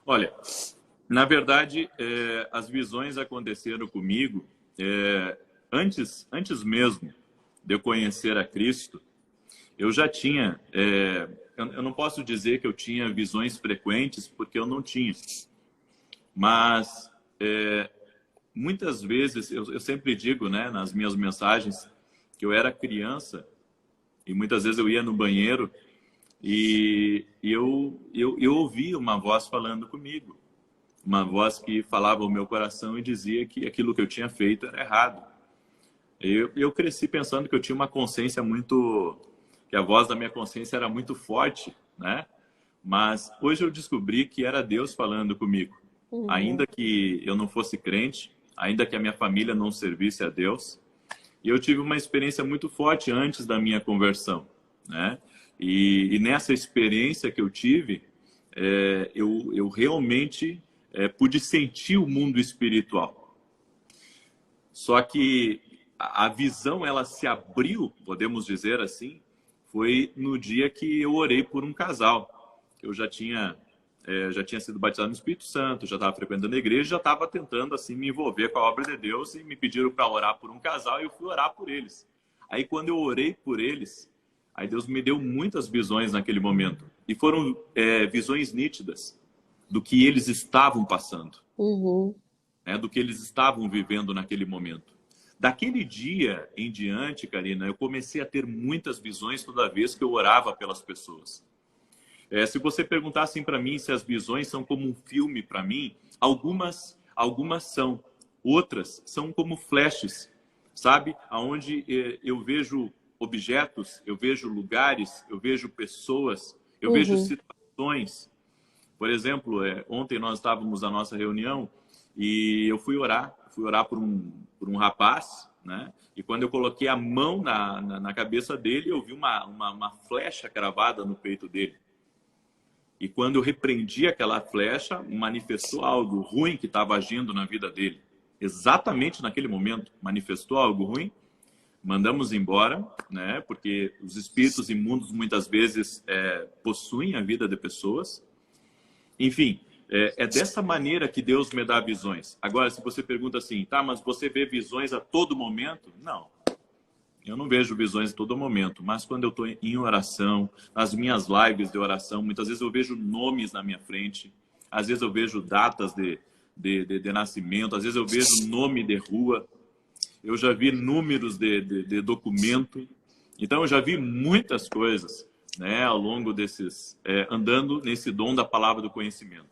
Olha, na verdade, as visões aconteceram comigo antes mesmo de eu conhecer a Cristo. Eu já tinha, eu não posso dizer que eu tinha visões frequentes, porque eu não tinha. Mas muitas vezes, eu sempre digo, né, nas minhas mensagens, que eu era criança e muitas vezes eu ia no banheiro e eu ouvi uma voz falando comigo. Uma voz que falava ao meu coração e dizia que aquilo que eu tinha feito era errado. Eu cresci pensando que eu tinha uma consciência muito... que a voz da minha consciência era muito forte, né? Mas hoje eu descobri que era Deus falando comigo. Uhum. Ainda que eu não fosse crente, ainda que a minha família não servisse a Deus, e eu tive uma experiência muito forte antes da minha conversão, né? E nessa experiência que eu tive, eu realmente pude sentir o mundo espiritual. Só que a visão, ela se abriu, podemos dizer assim, foi no dia que eu orei por um casal. Eu já tinha sido batizado no Espírito Santo, já estava frequentando a igreja, já estava tentando assim me envolver com a obra de Deus e me pediram para orar por um casal e eu fui orar por eles. Aí quando eu orei por eles, aí Deus me deu muitas visões naquele momento e foram visões nítidas do que eles estavam passando, Uhum. né, do que eles estavam vivendo naquele momento. Daquele dia em diante, Karina, eu comecei a ter muitas visões toda vez que eu orava pelas pessoas. Se você perguntar assim para mim se as visões são como um filme para mim, algumas são, outras são como flashes, sabe? Aonde eu vejo objetos, eu vejo lugares, eu vejo pessoas, eu vejo Uhum. situações. Por exemplo, ontem nós estávamos na nossa reunião e eu fui orar por um rapaz, né? E quando eu coloquei a mão na cabeça dele, eu vi uma flecha cravada no peito dele. E quando eu repreendi aquela flecha, manifestou algo ruim que estava agindo na vida dele. Exatamente naquele momento, manifestou algo ruim. Mandamos embora, né? Porque os espíritos imundos muitas vezes possuem a vida de pessoas. Enfim, é dessa maneira que Deus me dá visões. Agora, se você pergunta assim, tá, mas você vê visões a todo momento? Não. Eu não vejo visões a todo momento, mas quando eu estou em oração, nas minhas lives de oração, muitas vezes eu vejo nomes na minha frente, às vezes eu vejo datas de nascimento, às vezes eu vejo nome de rua, eu já vi números de documento, então eu já vi muitas coisas, né, ao longo desses, andando nesse dom da palavra do conhecimento.